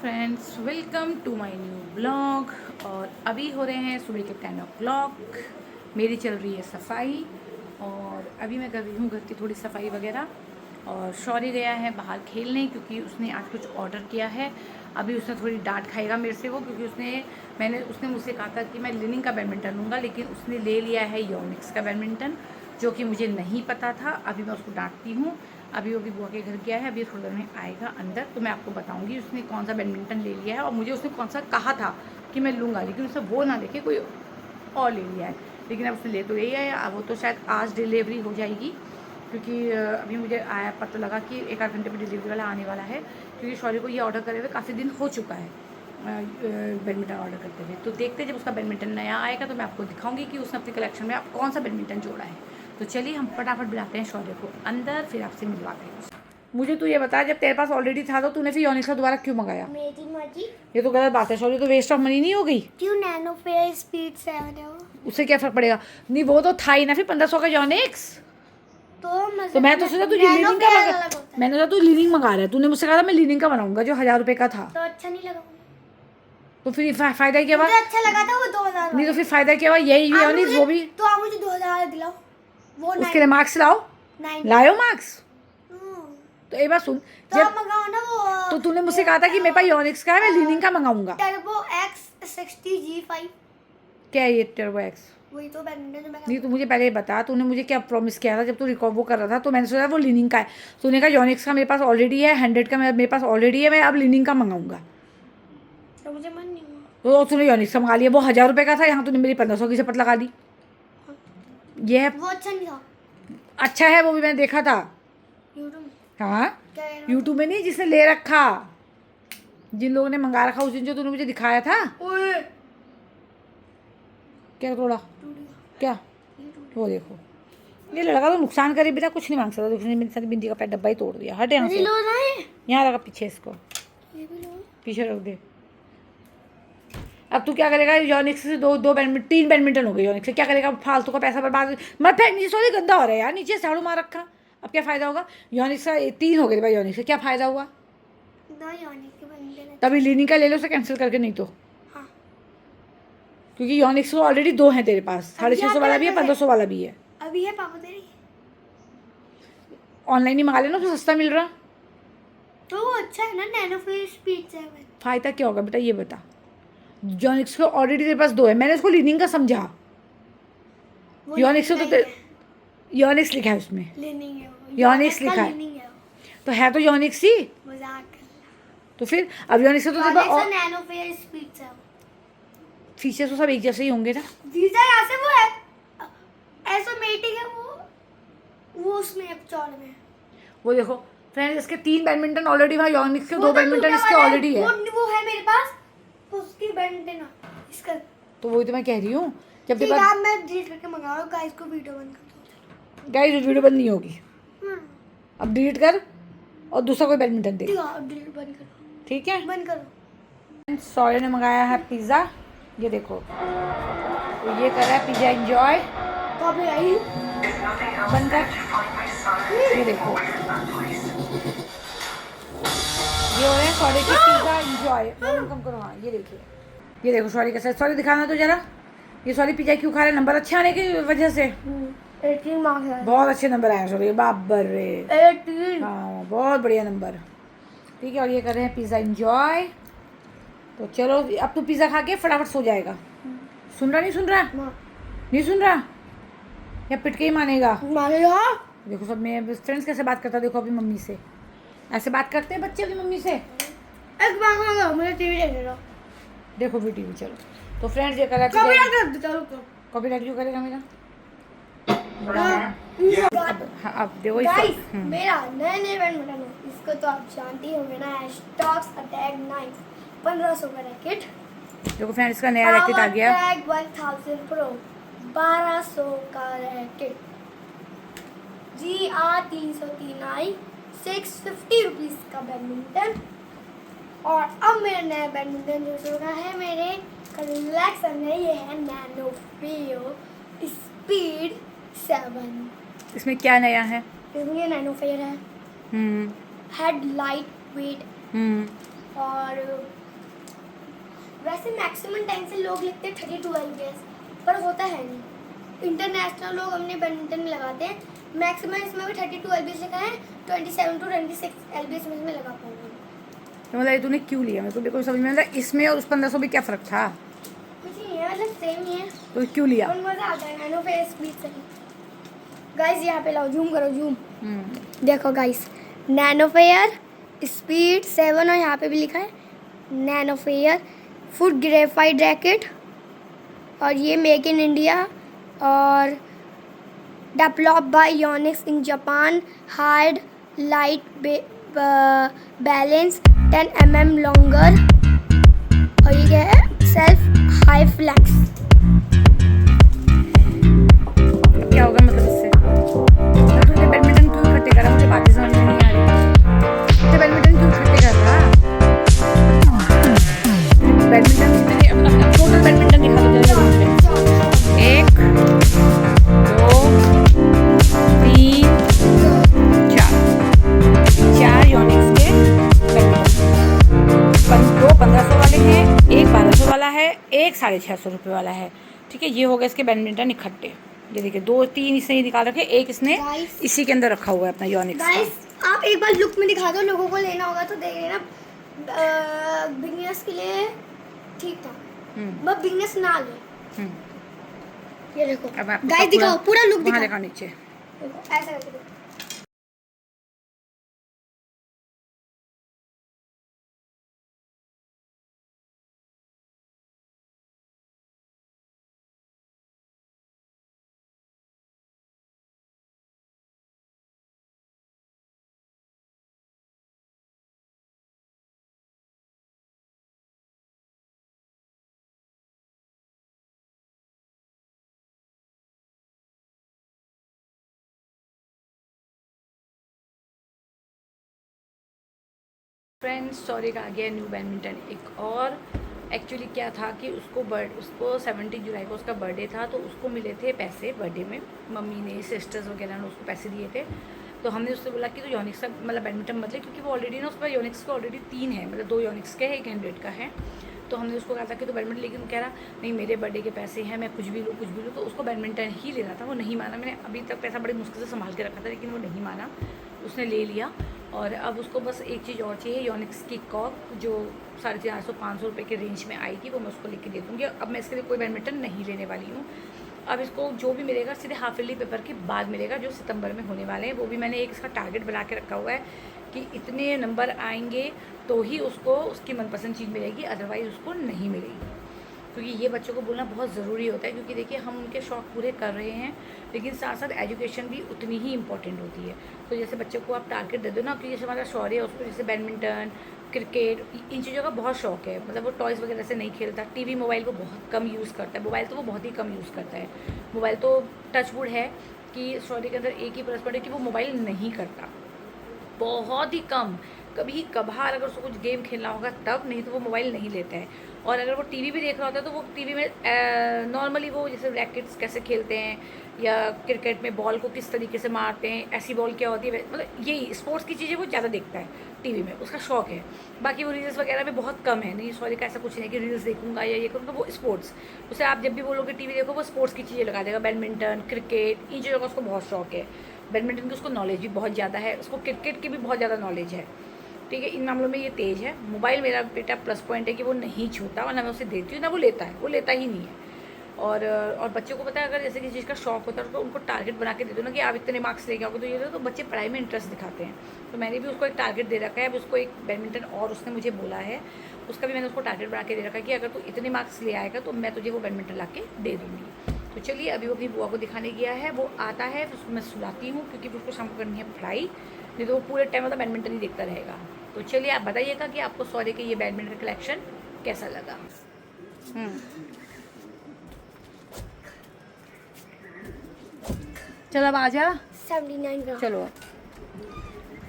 Friends, welcome to my new blog. और अभी हो रहे हैं सुबह के 10 o'clock। मेरी चल रही है सफाई और अभी मैं कर रही हूँ घर की थोड़ी सफाई वगैरह। और शौर्य गया है बाहर खेलने क्योंकि उसने आज कुछ ऑर्डर किया है। अभी उसने थोड़ी डांट खाएगा मेरे से वो, क्योंकि उसने मुझसे कहा था कि मैं लिनिंग का बैडमिंटन लूँगा, लेकिन उसने ले लिया है योनिक्स का बैडमिंटन, जो कि मुझे नहीं पता था। अभी मैं उसको डांटती हूँ। अभी वो भी बुआ के घर गया है, अभी थोड़ी देर में आएगा अंदर, तो मैं आपको बताऊंगी उसने कौन सा बैडमिंटन ले लिया है और मुझे उसने कौन सा कहा था कि मैं लूँगा, लेकिन उसने वो ना लेके कोई और ले लिया है। लेकिन अब उसने ले तो यही है, अब वो तो शायद आज डिलीवरी हो जाएगी, क्योंकि अभी मुझे आया पता लगा कि 1 आध घंटे में डिलीवरी वाला आने वाला है, क्योंकि शौर्य को ये ऑर्डर करे हुए काफ़ी दिन हो चुका है बैडमिंटन ऑर्डर करते हुए। तो देखते जब उसका बैडमिंटन नया आएगा तो मैं आपको दिखाऊंगी कि उसने अपनी कलेक्शन में आप कौन सा बैडमिंटन जोड़ा है। तो चलिए हम फटाफट बुलाते हैं शौर्य को अंदर, फिर आपसे मिलवाते हैं। मुझे तू ये बता, जब तेरे पास ऑलरेडी था तो तूने फिर योनिक्स का दोबारा क्यों मंगाया? मेरी मर्जी। ये तो गलत बात है शौर्य, तो वेस्ट ऑफ मनी नहीं हो गई? क्यों नैनो फेयर स्पीड 7 है वो? उससे क्या फर्क पड़ेगा? नहीं वो तो था ही ना फिर 1500 का योनिक्स। तो मैं तो सोचा तू लीनिंग का मैंने सोचा तू लीनिंग मंगा रहा है। तूने मुझसे कहा था मैं लीनिंग का बनाऊंगा जो 1000 रुपये का था। तो अच्छा नहीं लगा तो फिर फायदा क्या हुआ? मुझे अच्छा लगा था वो 2000। नहीं तो फिर फायदा क्या हुआ? यही भी योनिक्स वो भी। तो आप मुझे 2000 दिलाओ। वो उसके लिए मार्क्स लाओ। लाओ मार्क्स। तो एक बार सुन, तो आप मंगाओ ना वो। तो तूने मुझसे कहा था कि मेरे पास योनिक्स का है, मैं लीनिंग का मंगाऊंगा। Turbo x 60G5। क्या है ये टर्बो एक्स? वही तो बैडमिंटन जो मैं नहीं, तू मुझे पहले बता, तूने मुझे क्या प्रॉमिस किया था जब तू वो कर रहा था? तो मैंने सोचा वो लीनिंग का है। तूने कहा योनिक्स का मेरे पास ऑलरेडी है, 100 का मेरे पास ऑलरेडी है, मैं अब लीनिंग का मंगाऊंगा। तो मुझे मन नहीं हुआ। तो तूने योनिक्स का मंगा लिया, वो 1000 रुपये का था, यहाँ तूने मेरी 1500 की चपट लगा दी। ये है वो अच्छा नहीं था। अच्छा है, वो भी मैंने देखा था। यूट्यूब हाँ, क्या है? यूट्यूब में नहीं, जिसने ले रखा, जिन लोगों ने मंगा रखा उस दिन जो तूने मुझे दिखाया था। ओए क्या तोड़ा? टूट गया। क्या? वो देखो, ये लड़का तो नुकसान करे बिना कुछ नहीं मांग सकता। उसने मेरी सारी बिंदी का डब्बा ही तोड़ दिया। हट यहाँ से, लो ना है। यहाँ रखा पीछे, इसको ये भी लो। पीछे रख दे। अब तू क्या करेगा? योनिक्स से दो बैडमिंटन, 3 बैडमिंटन हो गए योनिक्स से, क्या करेगा? फालतू का पैसा बर्बाद मत फेंक नीचे। सॉरी गंदा हो रहा है यार, नीचे झाड़ू मार रखा। अब क्या फ़ायदा होगा? योनिक्स का 3 हो गए भाई, योनिक्स से क्या फ़ायदा हुआ? ना योनिक्स के बैडमिंटन। तभी लीनिंग का ले लो, उसे कैंसिल करके। नहीं तो हाँ। क्योंकि योनिक्स को ऑलरेडी 2 हैं तेरे पास, 650 वाला भी है, 1500 वाला भी है। अभी है पापा तेरी। ऑनलाइन ही मंगा लेना, तो सस्ता मिल रहा। तो वो अच्छा है ना, नैनो फेयर स्पीड 7। फ़ायदा क्या होगा बेटा ये बता? योनिक्स को ऑलरेडी तेरे पास 2 है, मैंने उसको लीनिंग का समझा। योनिक्स तो योनिक्स लिखा है उसमें, लीनिंग है वो। योनिक्स लिखा है, लीनिंग है तो है तो योनिक्स ही। मजाक। तो फिर अब योनिक्स से तो तेरे पास नैनो फेयर स्पीड 7। फीचर्स तो सब एक जैसे ही होंगे ना। वीजा ऐसे वो है, एसोमेटिक है वो उसमें है, चौड़ में। वो देखो फ्रेंड्स, इसके 3 बैडमिंटन ऑलरेडी वहाँ योनिक्स के 2 बैडमिंटन इसके ऑलरेडी है। वो है मेरे पास, उसकी बैडमिंटन इसका। तो वही तो मैं कह रही हूँ, जब तेरे ठीक है पास मैं डिलीट करके मंगा रहा हूँ। गाइस को वीडियो बंद कर दो। गाइस वीडियो बंद नहीं होगी, अब डिलीट कर और दूसरा कोई बैडमिंटन दे। ठीक है अब डिलीट बंद करो। ठीक है, बंद करो। सॉरी ने मंगाया है पिज़्ज़ा। ये देखो, तो ये कर रहा है पिज़्ज़ा एंजॉय। कॉपी आई बंद कर। ये देखो, ये हो रहे हैं सॉरी के पिज़्ज़ा एंजॉय। कम करो। हाँ ये देखिए, ये देखो सॉरी के साथ। सॉरी दिखाना तो जरा, ये सॉरी पिज़्ज़ा क्यों खा रहे हैं? नंबर अच्छे आने की वजह से। 18 मार्क्स है। बहुत अच्छे नंबर आए सॉरी, बाबर रे। 18। हाँ बहुत बढ़िया नंबर। ठीक है, और ये कर रहे हैं पिज़्ज़ा एंजॉय। तो चलो अब तू पिज़्ज़ा खा के फटाफट सो जाएगा। सुन रहा नहीं सुन रहा? नहीं सुन रहा या पिट के ही मानेगा? देखो सब मेरे फ्रेंड्स कैसे बात करता है, देखो अभी मम्मी से ऐसे बात करते हैं बच्चे अपनी मम्मी से। एक बार मुझे टीवी देखने दो। देखो भी टीवी। चलो तो फ्रेंड्स ये कर रहा है, कॉपीराइट क्यों करेगा मेरा? अब देखो गाइस मेरा नए बैडमिंटन है, इसको तो आप जानती ही होंगे ना, स्टॉक्स अटैक 9 1500 का रैकेट। देखो फ्रेंड्स का नया रैकेट आ गया। अटैक 1000 प्रो 1200 का रैकेट। GR 303i 650 रुपीज़ का बैडमिंटन। और अब मेरा नया बैडमिंटन जो होगा है मेरे कलेक्शन में, ये है नैनो फेयर स्पीड 7। इसमें क्या नया है? इसमें नैनो फेयर है, हेड लाइट वेट, और वैसे मैक्सिमम टाइम से लोग लिखते हैं 32 LBS, पर होता है नहीं। इंटरनेशनल लोग अपने बैडमिंटन में लगाते हैं। मैक्सिमम इसमें भी 32 LBS लिखा है, 27 to 26 LBS में इसमें लगा पाऊंगा। तो मतलब ये तूने क्यों लिया? मेरे को बिल्कुल समझ में नहीं आता इसमें और उस 1500 में क्या फ़र्क था? कुछ नहीं है, मतलब सेम ही है, तो क्यों लिया? और मज़ा आता है नैनो फेयर स्पीड से। गाइस यहाँ पे लाओ, जूम करो, जूम। देखो गाइस, नैनो फेयर स्पीड 7, और यहाँ पे भी लिखा है Nanoflare full graphite racket, और ये मेक इन इंडिया, और develop by Yonex in Japan, hard light balance 10 mm longer, और ये क्या है, सेल्फ हाई फ्लैक्स। क्या होगा मतलब इससे? मतलब तूने बैडमिंटन क्यों इकट्ठे करा? मुझे बातें समझ में नहीं आ रही। तूने बैडमिंटन क्यों इकट्ठे कर रहा? बैडमिंटन कितने? अब टोटल बैडमिंटन दिखा दो जरा रूम पे। 1 2 3 4 योनिक्स के बैडमिंटन। 2 1500 वाले हैं, एक 1200 वाला है, एक 650 रुपये वाला है। ठीक है, ये हो गया इसके बैडमिंटन इकट्ठे। ये देखिए 2 3 इसने ही निकाल रखे, एक इसने इसी के अंदर रखा हुआ है अपना योनिक्स का। गाइस आप एक बार लुक में दिखा दो, लोगों को लेना होगा तो देख लेना। बिगनर्स के लिए ठीक था, बस बिगनर्स ना ले। ये देखो गाइस, दिखाओ पूरा लुक दिखाओ। दिखा नीचे देखो ऐसा करके देखो। फ्रेंड्स। सॉरी का आ गया न्यू बैडमिंटन एक और। एक्चुअली क्या था कि उसको 17 जुलाई को उसका बर्थडे था, तो उसको मिले थे पैसे बर्थडे में। मम्मी ने, सिस्टर्स वगैरह ने उसको पैसे दिए थे। तो हमने उससे बोला कि तो योनिक्स का मतलब बैडमिंटन मत ले, क्योंकि वो ऑलरेडी ना उस पर योनिक्स का ऑलरेडी 3 है, मतलब 2 योनिक्स के है, 1 100 का है। तो हमने उसको कहा था कि तो बैडमिंटन, लेकिन कह रहा नहीं मेरे बर्थडे के पैसे हैं, मैं कुछ भी लूँ। तो उसको बैडमिंटन ही लेना था, वो नहीं माना। मैंने अभी तक पैसा बड़ी मुश्किल से संभाल के रखा था, लेकिन वो नहीं माना, उसने ले लिया। और अब उसको बस एक चीज़ और चाहिए, योनिक्स की कॉक, जो 450 500 रुपये के रेंज में आई थी, वो मैं उसको लेके दे दूँगी। अब मैं इसके लिए कोई बैडमिंटन नहीं लेने वाली हूँ। अब इसको जो भी मिलेगा सीधे हाफ ईयरली पेपर के बाद मिलेगा, जो सितंबर में होने वाले हैं। वो भी मैंने एक इसका टारगेट बना के रखा हुआ है कि इतने नंबर आएंगे तो ही उसको उसकी मनपसंद चीज़ मिलेगी, अदरवाइज़ उसको नहीं मिलेगी। क्योंकि ये बच्चों को बोलना बहुत ज़रूरी होता है, क्योंकि देखिए हम उनके शौक़ पूरे कर रहे हैं, लेकिन साथ साथ एजुकेशन भी उतनी ही इंपॉर्टेंट होती है। तो जैसे बच्चों को आप टारगेट दे दो ना, कि जैसे हमारा शौर्य है, उसको जैसे बैडमिंटन, क्रिकेट, इन चीज़ों का बहुत शौक है। मतलब वो टॉयज़ वगैरह से नहीं खेलता, टीवी मोबाइल को बहुत कम यूज़ करता है। मोबाइल तो वो बहुत ही कम यूज़ करता है। मोबाइल तो टचवुड है कि शौर्य के अंदर एक ही प्लस पॉइंट है कि वो मोबाइल नहीं करता, बहुत ही कम। कभी कभार अगर उसको कुछ गेम खेलना होगा तब, नहीं तो वो मोबाइल नहीं लेता है। और अगर वो टीवी भी देख रहा होता है तो वो टीवी में नॉर्मली वो जैसे रैकेट्स कैसे खेलते हैं, या क्रिकेट में बॉल को किस तरीके से मारते हैं, ऐसी बॉल क्या होती है, मतलब यही स्पोर्ट्स की चीज़ें वो ज़्यादा देखता है टीवी में, उसका शौक है। बाकी वो रील्स वगैरह में बहुत कम है। नहीं सॉरी का ऐसा कुछ नहीं कि रील्स देखूंगा या ये करूँगा, वो स्पोर्ट्स, उसे आप जब भी बोलोगे टीवी देखो, वो स्पोर्ट्स की चीज़ें लगा देगा। बैडमिंटन, क्रिकेट, इन चीज़ों का उसको बहुत शौक है। बैडमिंटन की उसको नॉलेज भी बहुत ज़्यादा है, उसको क्रिकेट की भी बहुत ज़्यादा नॉलेज है। ठीक है, इन मामलों में ये तेज़ है। मोबाइल मेरा बेटा प्लस पॉइंट है कि वो नहीं छूता, और ना मैं उसे देती हूँ ना वो लेता है, वो लेता ही नहीं है। और बच्चों को पता है, अगर जैसे किसी चीज़ का शौक होता है तो उनको टारगेट बना के दे दो ना, कि आप इतने मार्क्स लेके आओगे तो ये तो बच्चे पढ़ाई में इंटरेस्ट दिखाते हैं। तो मैंने भी उसको एक टारगेट दे रखा है। अब उसको एक बैडमिंटन और उसने मुझे बोला है, उसका भी मैंने उसको टारगेट बना के दे रखा है कि अगर तू इतने मार्क्स ले आएगा तो मैं तुझे वो बैडमिंटन ला के दे दूँगी। तो चलिए, अभी वो अपनी बुआ को दिखाने गया है, वो आता है तो उसको मैं सुलाती हूँ, क्योंकि उसको शाम को करनी है पढ़ाई, नहीं तो वो पूरे टाइम मतलब बैडमिंटन ही देखता रहेगा। तो चलिए आप बताइएगा कि आपको सॉरी के ये बैडमिंटन कलेक्शन कैसा लगा। चलो अब आ जा। 79 ग्राम। चलो,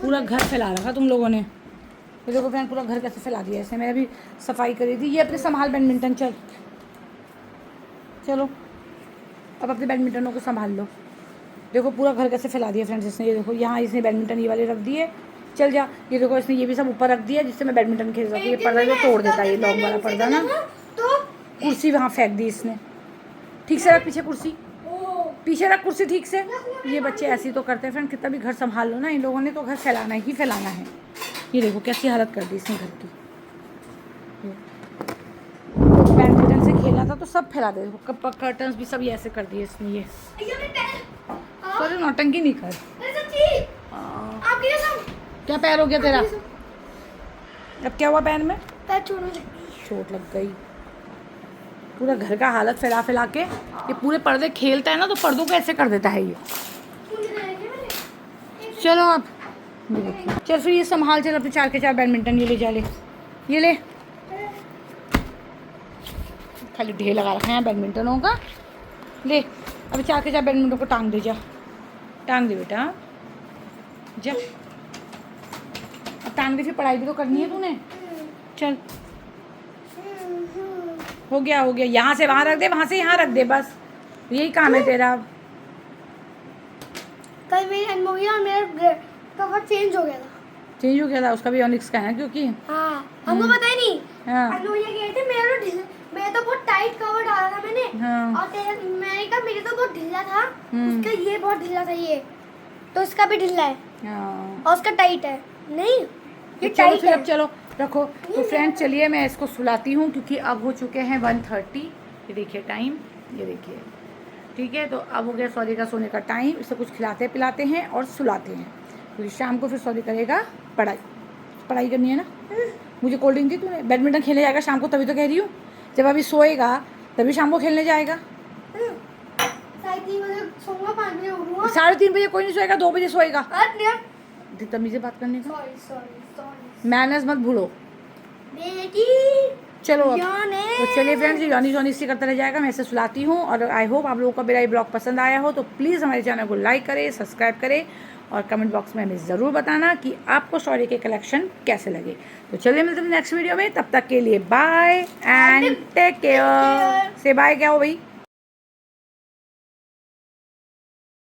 पूरा घर फैला रखा तुम लोगों ने। ये देखो फ्रेंड, पूरा घर कैसे फैला दिया ऐसे। मैंने अभी सफाई करी थी। ये अपने संभाल बैडमिंटन, चलो अब अपने बैडमिंटनों को संभाल लो। देखो पूरा घर कैसे फैला दिया फ्रेंड्स इसने। ये देखो यहाँ इसने बैडमिंटन ये वाले रख दिए, चल जा। ये देखो इसने ये भी सब ऊपर रख दिया जिससे मैं बैडमिंटन खेल सकती हूँ। ये पर्दा जो तोड़ देता है, ये लॉक वाला पर्दा ना। तो कुर्सी वहाँ फेंक दी इसने। ठीक से रख पीछे कुर्सी, पीछे रख कुर्सी ठीक से। ये बच्चे ऐसे ही तो करते हैं फ्रेंड, कितना भी घर संभाल लो ना, इन लोगों ने तो घर फैलाना ही फैलाना है। ये देखो कैसी हालत कर दी इसने घर की। बैडमिंटन से खेला था तो सब फैला दे, कर्टन्स भी सब ये ऐसे कर दिए इसने। ये सॉरी, नौटंकी नहीं कर। क्या पैर हो गया तेरा? अब क्या हुआ पैर में? चोट लग गई। पूरा घर का हालत फैला फैला के ये पूरे पर्दे खेलता है ना, तो पर्दों को ऐसे कर देता है ये। चलो अब चल फिर ये संभाल, चल अपने 4 के 4 बैडमिंटन ये ले जा, ले ये ले। खाली ढेर लगा रखा है बैडमिंटनों का। ले अभी 4 के 4 बैडमिंटन को टांग दे, जा टांग दे बेटा जा। अब टांग दे, फिर पढ़ाई भी तो करनी है तूने। चल हो गया हो गया, यहाँ से वहाँ रख दे, वहाँ से यहाँ रख दे, बस यही काम है तेरा। कल मेरी अनमोल और मेरा कवर चेंज हो गया था। चेंज हो गया था उसका भी ऑनिक्स का है ना, क्योंकि हाँ हमको पता ही नहीं। हाँ अनमोल गए थे, मेरा तो बहुत टाइट कवर डाला था मैंने। हाँ और मैंने कहा मेरे तो बहुत ढीला था, उसका ये बहुत ढीला था, ये तो इसका भी ढीला है हाँ। और उसका टाइट है। नहीं ये चलो टाइट फिर है। अब चलो रखो। तो फ्रेंड चलिए मैं इसको सुलाती हूँ, क्योंकि अब हो चुके हैं 1:30। ये देखिए टाइम, ये देखिए, ठीक है। तो अब हो गया सौदी का सोने का टाइम। इसे कुछ खिलाते पिलाते हैं और सुलाते हैं, क्योंकि शाम को फिर सौदी करेगा पढ़ाई करनी है ना। मुझे कोल्ड ड्रिंक दी तूने। बैडमिंटन खेलने जाएगा शाम को, तभी तो कह रही हूँ। जब अभी सोएगा तभी शाम को खेलने जाएगा। 3:30 बजे सोऊंगा, 5 बजे उठूंगा। 3:30 बजे कोई नहीं सोएगा, 2 बजे सोएगा। सॉरी तमीज़ से बात करने का, सॉरी मैनर्स मत भूलो। बेटी चलो अब यानी तो चलिए फ्रेंड्स, ये जॉनी जॉनी इसी करता रह जाएगा। मैं इसे सुलाती हूँ। और आई होप आप लोगों को मेरा ये ब्लॉग पसंद आया हो, तो प्लीज़ हमारे चैनल को लाइक करें, सब्सक्राइब करें और कमेंट बॉक्स में हमें ज़रूर बताना कि आपको शौर्य के कलेक्शन कैसे लगे। तो चलिए मिलते हैं नेक्स्ट वीडियो में, तब तक के लिए बाय एंड टेक केयर। से बाय क्या हो भाई?